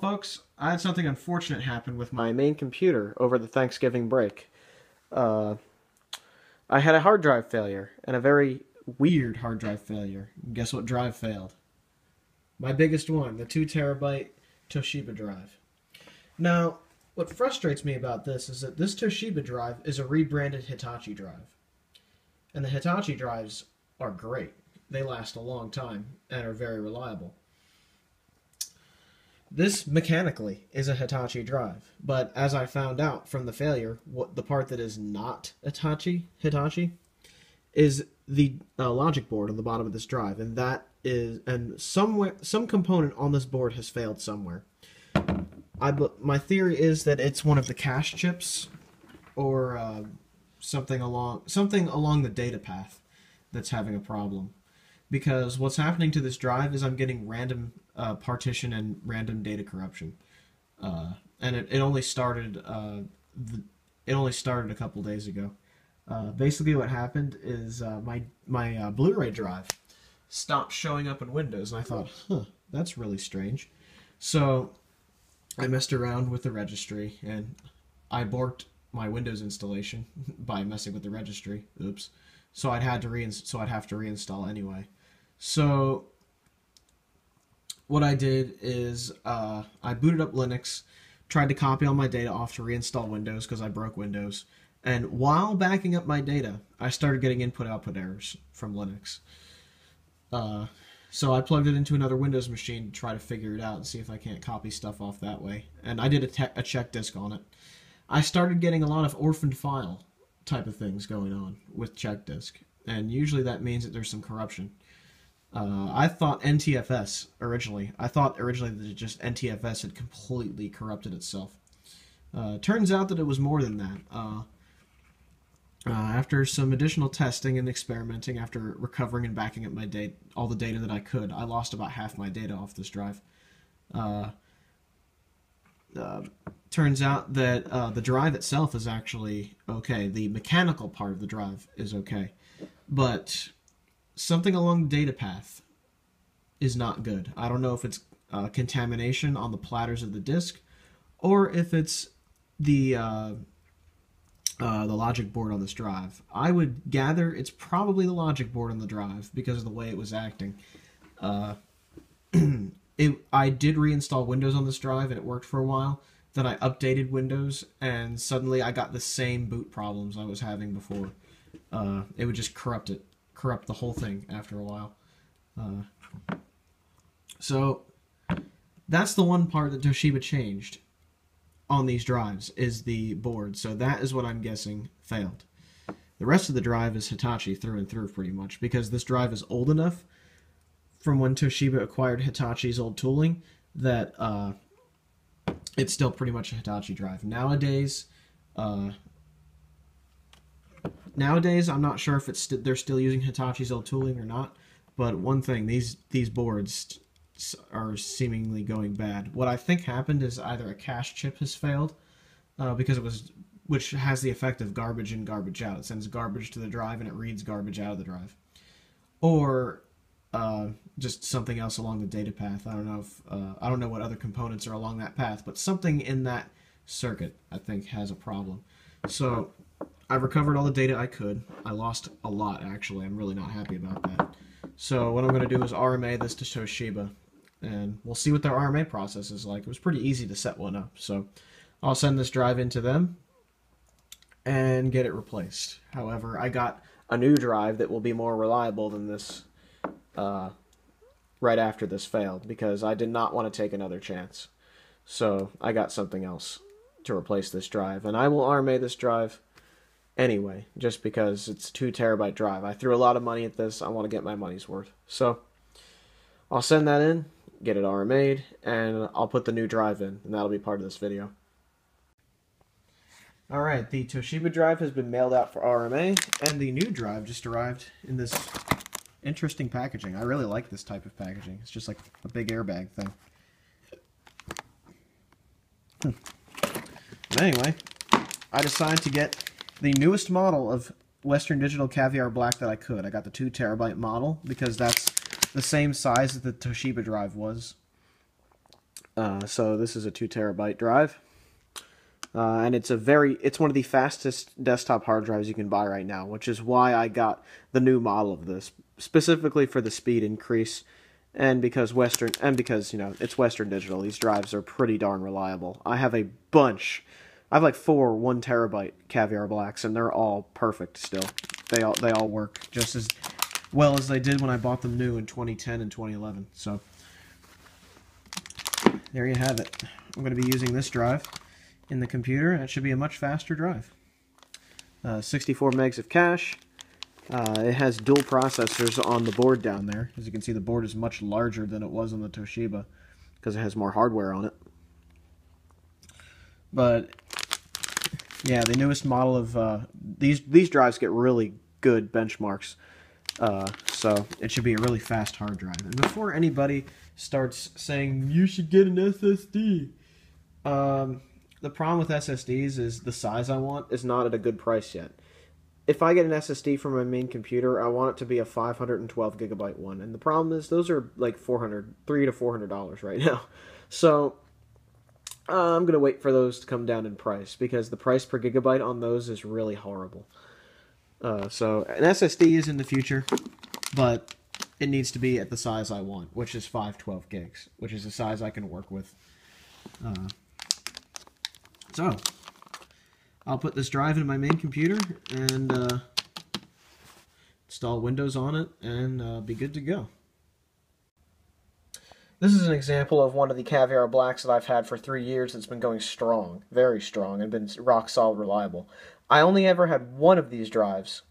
folks, I had something unfortunate happen with my main computer over the Thanksgiving break. I had a hard drive failure, and a very weird hard drive failure. Guess what drive failed? My biggest one, the 2 terabyte Toshiba drive. Now, what frustrates me about this is that this Toshiba drive is a rebranded Hitachi drive. And the Hitachi drives are great. They last a long time and are very reliable. This mechanically is a Hitachi drive, but as I found out from the failure, the part that is not Hitachi is the logic board on the bottom of this drive, and some component on this board has failed somewhere. My theory is that it's one of the cache chips, or something along the data path that's having a problem. Because what's happening to this drive is I'm getting random partition and random data corruption, and it only started a couple days ago. Basically, what happened is my Blu-ray drive stopped showing up in Windows, and I thought, that's really strange. So I messed around with the registry, and I borked my Windows installation by messing with the registry. Oops. So I'd have to reinstall anyway. So what I did is I booted up Linux, tried to copy all my data off to reinstall Windows because I broke Windows, and while backing up my data, I started getting input-output errors from Linux. So I plugged it into another Windows machine to try to figure it out and see if I can't copy stuff off that way, and I did a check disk on it. I started getting a lot of orphaned file type of things going on with check disk, and usually that means that there's some corruption. I thought NTFS originally. I thought originally that just NTFS had completely corrupted itself. Turns out that it was more than that. After some additional testing and experimenting, after recovering and backing up my all the data that I could, I lost about half my data off this drive. Turns out that the drive itself is actually okay. The mechanical part of the drive is okay, but something along the data path is not good. I don't know if it's contamination on the platters of the disk, or if it's the logic board on this drive. I would gather it's probably the logic board on the drive because of the way it was acting. I did reinstall Windows on this drive, and it worked for a while. Then I updated Windows, and suddenly I got the same boot problems I was having before. It would just corrupt the whole thing after a while. So that's the one part that Toshiba changed on these drives, is the board. So that is what I'm guessing failed. The rest of the drive is Hitachi through and through pretty much, because this drive is old enough from when Toshiba acquired Hitachi's old tooling that it's still pretty much a Hitachi drive. Nowadays, I'm not sure if they're still using Hitachi's old tooling or not, but one thing, these boards are seemingly going bad. What I think happened is either a cache chip has failed, which has the effect of garbage in, garbage out. It sends garbage to the drive and it reads garbage out of the drive. Or just something else along the data path. I don't know what other components are along that path, but something in that circuit, I think, has a problem. So I've recovered all the data I could. I lost a lot, actually. I'm really not happy about that. So what I'm going to do is RMA this to Toshiba, and we'll see what their RMA process is like. It was pretty easy to set one up, so I'll send this drive into them and get it replaced. However, I got a new drive that will be more reliable than this right after this failed, because I did not want to take another chance. So I got something else to replace this drive, and I will RMA this drive anyway, just because it's a 2 terabyte drive. I threw a lot of money at this. I want to get my money's worth. So I'll send that in, get it RMA'd, and I'll put the new drive in, and that'll be part of this video. Alright, the Toshiba drive has been mailed out for RMA, and the new drive just arrived in this interesting packaging. I really like this type of packaging. It's just like a big airbag thing. But anyway, I decided to get the newest model of Western Digital Caviar Black that I could. I got the 2 terabyte model because that's the same size that the Toshiba drive was. So this is a 2 terabyte drive. And it's one of the fastest desktop hard drives you can buy right now, which is why I got the new model of this, specifically for the speed increase, and because it's Western Digital. These drives are pretty darn reliable. I have like 4 1 terabyte Caviar Blacks, and they're all perfect still. They all work just as well as they did when I bought them new in 2010 and 2011. So there you have it. I'm going to be using this drive in the computer, and it should be a much faster drive. 64 megs of cache. It has dual processors on the board down there. As you can see, the board is much larger than it was on the Toshiba because it has more hardware on it. But yeah, the newest model of these drives get really good benchmarks, so it should be a really fast hard drive. And before anybody starts saying you should get an SSD, the problem with SSDs is the size I want is not at a good price yet. If I get an SSD for my main computer, I want it to be a 512 gigabyte one, and the problem is those are like $300 to $400 right now. So I'm gonna wait for those to come down in price because the price per gigabyte on those is really horrible. So an SSD is in the future, but it needs to be at the size I want, which is 512 gigs, which is the size I can work with. So I'll put this drive in my main computer and install Windows on it and be good to go. This is an example of one of the Caviar Blacks that I've had for 3 years that's been going strong, very strong, and been rock solid reliable. I only ever had one of these drives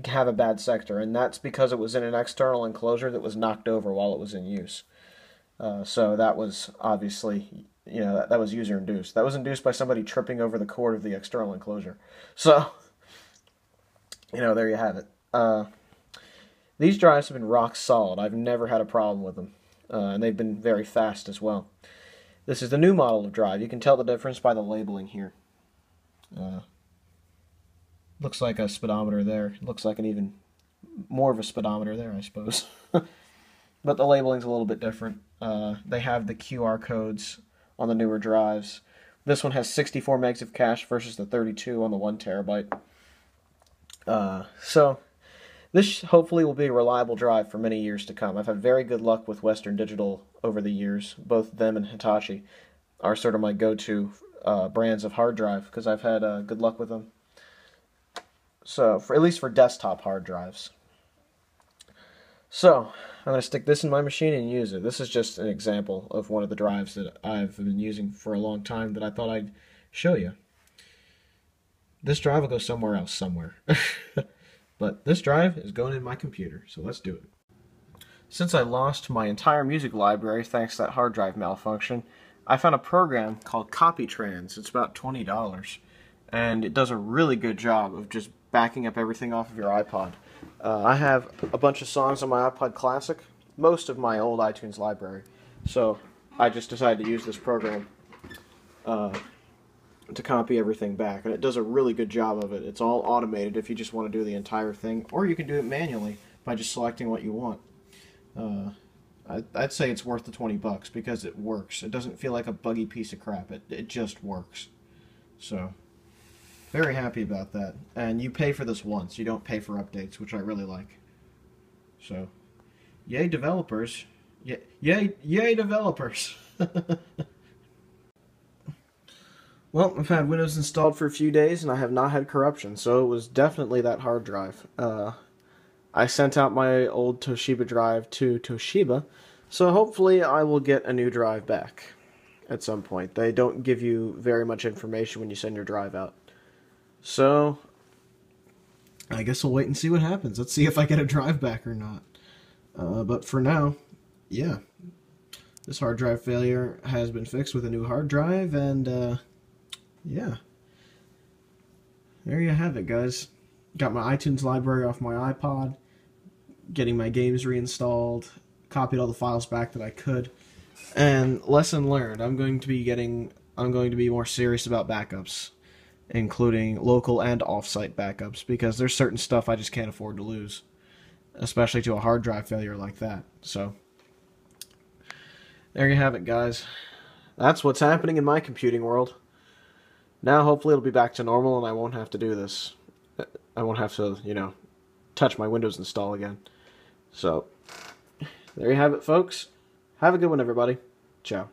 to have a bad sector, and that's because it was in an external enclosure that was knocked over while it was in use. So that was obviously, that was user-induced. That was induced by somebody tripping over the cord of the external enclosure. So, there you have it. These drives have been rock solid. I've never had a problem with them. And they've been very fast as well. This is the new model of drive. You can tell the difference by the labeling here. Looks like a speedometer there. Looks like an even more of a speedometer there, I suppose. But the labeling's a little bit different. They have the QR codes on the newer drives. This one has 64 megs of cache versus the 32 on the 1 terabyte. So this hopefully will be a reliable drive for many years to come. I've had very good luck with Western Digital over the years. Both them and Hitachi are sort of my go-to brands of hard drive because I've had good luck with them. So, at least for desktop hard drives. So, I'm going to stick this in my machine and use it. This is just an example of one of the drives that I've been using for a long time that I thought I'd show you. This drive will go somewhere else somewhere. But this drive is going in my computer, so let's do it. Since I lost my entire music library thanks to that hard drive malfunction, I found a program called CopyTrans. It's about $20, and it does a really good job of just backing up everything off of your iPod. I have a bunch of songs on my iPod Classic, most of my old iTunes library, so I just decided to use this program to copy everything back, and it does a really good job of it. It's all automated if you just want to do the entire thing, or you can do it manually by just selecting what you want. I'd say it's worth the $20 because it works. It doesn't feel like a buggy piece of crap. It just works. So, very happy about that. And you pay for this once. You don't pay for updates, which I really like. So, yay developers. Yay developers. Well, I've had Windows installed for a few days, and I have not had corruption, so it was definitely that hard drive. I sent out my old Toshiba drive to Toshiba, so hopefully I will get a new drive back at some point. They don't give you very much information when you send your drive out. So, I guess we'll wait and see what happens. Let's see if I get a drive back or not. But for now, yeah. This hard drive failure has been fixed with a new hard drive, and yeah. There you have it, guys. Got my iTunes library off my iPod, getting my games reinstalled, copied all the files back that I could, and lesson learned. I'm going to be more serious about backups, including local and off-site backups, because there's certain stuff I just can't afford to lose, especially to a hard drive failure like that. So, there you have it, guys. that's what's happening in my computing world. Now, hopefully, it'll be back to normal and I won't have to do this. I won't have to, touch my Windows install again. So, there you have it, folks. Have a good one, everybody. Ciao.